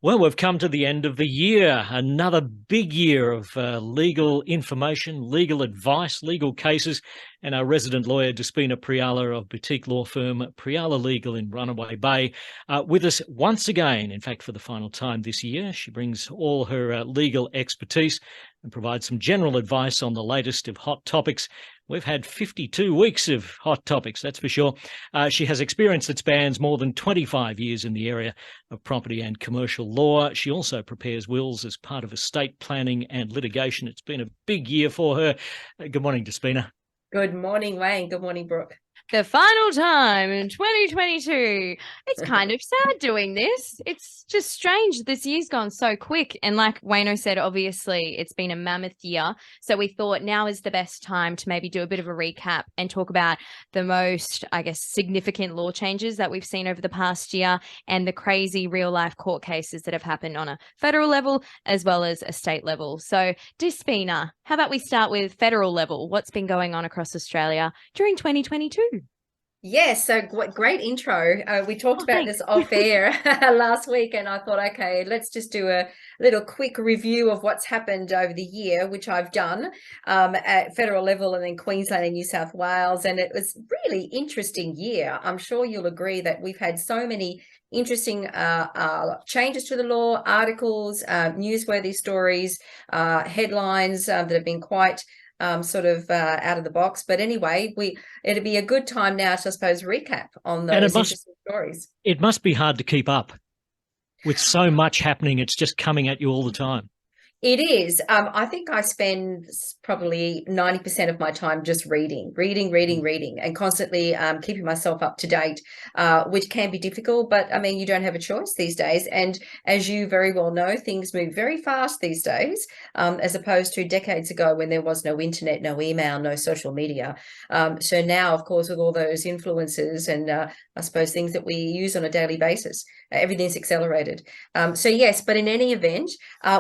Well, we've come to the end of the year, another big year of legal information, legal advice, legal cases, and our resident lawyer, Despina Priala of boutique law firm Priala Legal in Runaway Bay, with us once again, in fact, for the final time this year. She brings all her legal expertise and provides some general advice on the latest of hot topics. We've had 52 weeks of hot topics, that's for sure. She has experience that spans more than 25 years in the area of property and commercial law. She also prepares wills as part of estate planning and litigation. It's been a big year for her. Good morning, Despina. Good morning, Wayne. Good morning, Brooke. The final time in 2022. It's kind of sad doing this. It's just strange. This year's gone so quick. And like Wayno said, obviously it's been a mammoth year. So we thought now is the best time to maybe do a bit of a recap and talk about the most, I guess, significant law changes that we've seen over the past year and the crazy real life court cases that have happened on a federal level as well as a state level. So Despina, how about we start with federal level? What's been going on across Australia during 2022? Yes, so great intro. We talked about Thanks. this off air last week, and I thought, okay, let's just do a little quick review of what's happened over the year, which I've done at federal level and then Queensland and New South Wales. And it was really interesting year. I'm sure you'll agree that we've had so many interesting changes to the law, articles, newsworthy stories, headlines that have been quite out of the box. But anyway, it'd be a good time now to, I suppose, recap on And those interesting stories. it must be hard to keep up with so much happening. It's just coming at you all the time. It is. I think I spend probably 90% of my time just reading, and constantly keeping myself up to date, which can be difficult. But I mean, you don't have a choice these days. And as you very well know, things move very fast these days, as opposed to decades ago when there was no internet, no email, no social media. So now, of course, with all those influences and I suppose things that we use on a daily basis, everything's accelerated. So yes, but in any event,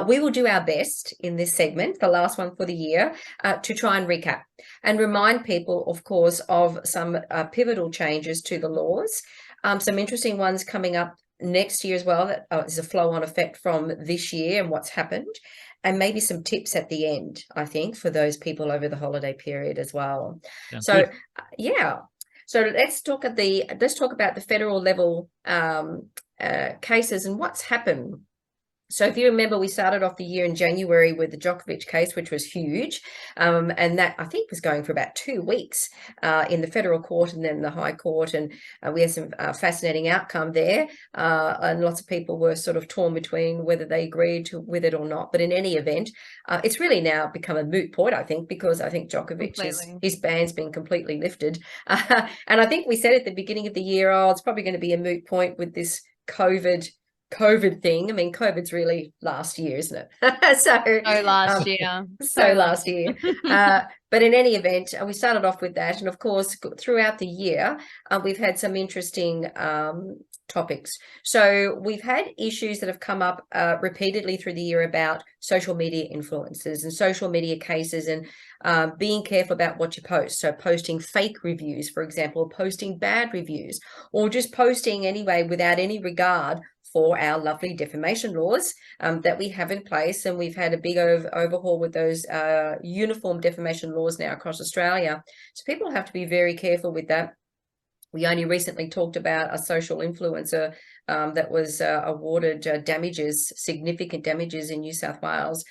we will do our best in this segment, the last one for the year, to try and recap and remind people, of course, of some pivotal changes to the laws, some interesting ones coming up next year as well. That is a flow-on effect from this year and what's happened, and maybe some tips at the end, I think, for those people over the holiday period as well. Sounds So, good. yeah. So let's talk about the federal level cases and what's happened. So if you remember, we started off the year in January with the Djokovic case, which was huge. And that, I think, was going for about 2 weeks in the federal court and then the high court. And we had some fascinating outcome there. And lots of people were sort of torn between whether they agreed with it or not. But in any event, it's really now become a moot point, I think, because I think Djokovic, his ban's been completely lifted. And I think we said at the beginning of the year, oh, it's probably going to be a moot point with this COVID thing. I mean, COVID's really last year, isn't it? So last year. So last year. But in any event, we started off with that. And of course, throughout the year, we've had some interesting topics. So we've had issues that have come up repeatedly through the year about social media influencers and social media cases, and being careful about what you post. So posting fake reviews, for example, posting bad reviews, or just posting anyway without any regard for our lovely defamation laws that we have in place. And we've had a big overhaul with those uniform defamation laws now across Australia. So people have to be very careful with that. We only recently talked about a social influencer that was awarded significant damages in New South Wales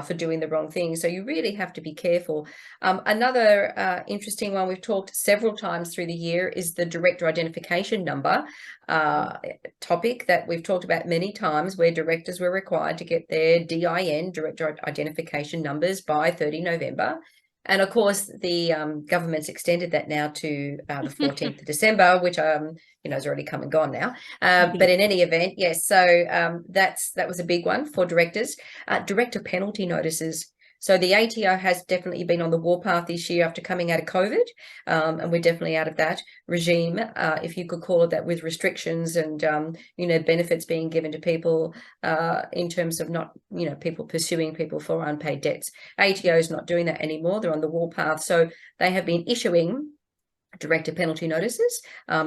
for doing the wrong thing. So you really have to be careful. Another interesting one we've talked several times through the year is the director identification number topic that we've talked about many times, where directors were required to get their DIN, director identification numbers, by 30 November. And of course, the government's extended that now to the 14th of December, which is already come and gone now. But in any event, yes. So that was a big one for directors. Director penalty notices. So the ATO has definitely been on the warpath this year after coming out of COVID, and we're definitely out of that regime, if you could call it that, with restrictions and benefits being given to people in terms of not people pursuing people for unpaid debts. ATO is not doing that anymore. They're on the warpath, so they have been issuing director penalty notices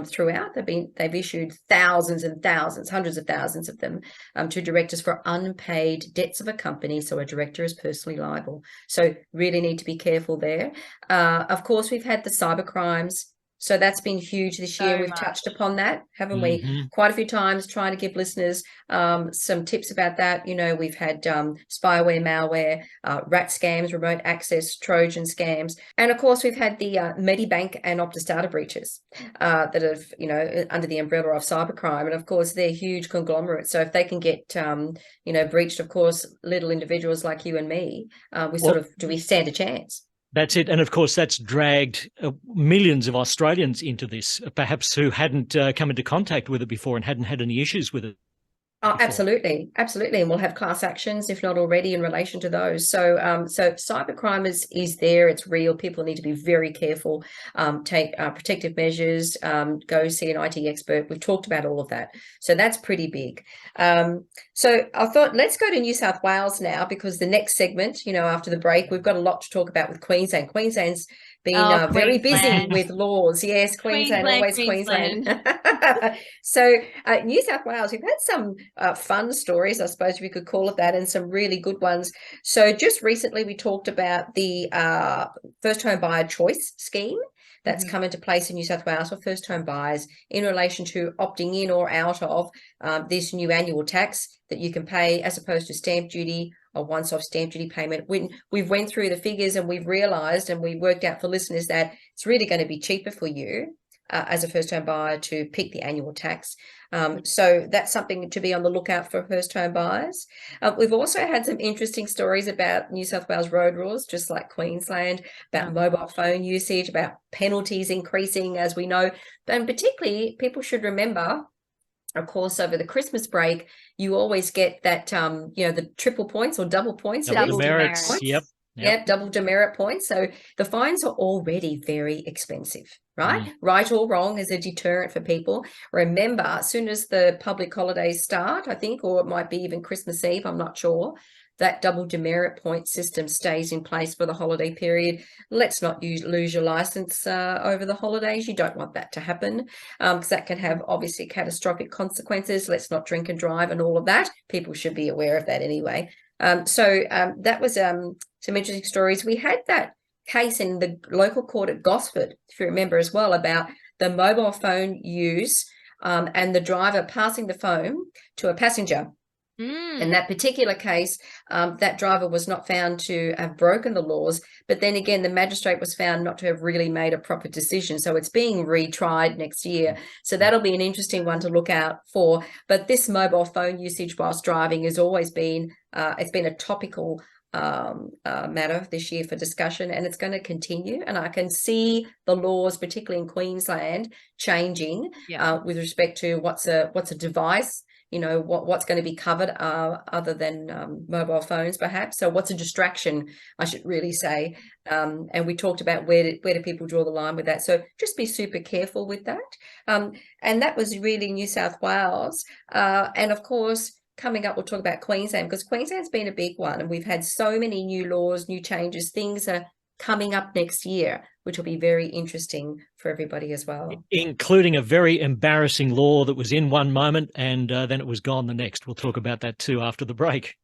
throughout. They've issued thousands and thousands, hundreds of thousands of them to directors for unpaid debts of a company. So a director is personally liable. So really need to be careful there. Of course, we've had the cyber crimes. So that's been huge this year. We've touched upon that, haven't we? Quite a few times, trying to give listeners some tips about that. You know, we've had spyware, malware, rat scams, remote access, Trojan scams. And of course, we've had the Medibank and Optus data breaches that have, you know, under the umbrella of cybercrime. And of course, they're huge conglomerates. So if they can get, you know, breached, of course, little individuals like you and me, do we stand a chance? That's it. And of course, that's dragged millions of Australians into this, perhaps who hadn't come into contact with it before and hadn't had any issues with it. Oh, absolutely. Absolutely. And we'll have class actions, if not already, in relation to those. So cybercrime is there. It's real. People need to be very careful, take protective measures, go see an IT expert. We've talked about all of that. So that's pretty big. So I thought, let's go to New South Wales now, because the next segment, you know, after the break, we've got a lot to talk about with Queensland. Queensland's been very busy with laws. Yes, Queensland, always Queensland. So New South Wales, we've had some fun stories, I suppose we could call it that, and some really good ones. So just recently we talked about the first home buyer choice scheme that's come into place in New South Wales for first home buyers in relation to opting in or out of this new annual tax that you can pay as opposed to stamp duty, a once-off stamp duty payment. We've went through the figures and we've realised, and we worked out for listeners, that it's really going to be cheaper for you as a first-home buyer to pick the annual tax. So that's something to be on the lookout for first-home buyers. We've also had some interesting stories about New South Wales road rules, just like Queensland, about mobile phone usage, about penalties increasing, as we know. And particularly, people should remember, of course, over the Christmas break, you always get that, you know, the triple points or double points. Double demerits. Points. Yep, double demerit points. So the fines are already very expensive, right? Right or wrong, as a deterrent for people. Remember, as soon as the public holidays start, I think, or it might be even Christmas Eve, I'm not sure, that double demerit point system stays in place for the holiday period. Let's not lose your license over the holidays. You don't want that to happen, because that can have obviously catastrophic consequences. Let's not drink and drive and all of that. People should be aware of that anyway. So that was some interesting stories. We had that case in the local court at Gosford, if you remember as well, about the mobile phone use and the driver passing the phone to a passenger. In that particular case, that driver was not found to have broken the laws, but then again, the magistrate was found not to have really made a proper decision. So it's being retried next year. So that'll be an interesting one to look out for. But this mobile phone usage whilst driving has always been, it's been a topical matter this year for discussion, and it's going to continue. And I can see the laws, particularly in Queensland, changing with respect to what's a device. You know, what's going to be covered other than mobile phones, perhaps. So what's a distraction, I should really say. And we talked about where do people draw the line with that. So just be super careful with that. And that was really New South Wales. And of course, coming up, we'll talk about Queensland, because Queensland's been a big one. And we've had so many new laws, new changes, things are coming up next year, which will be very interesting for everybody as well. Including a very embarrassing law that was in one moment and then it was gone the next. We'll talk about that too after the break.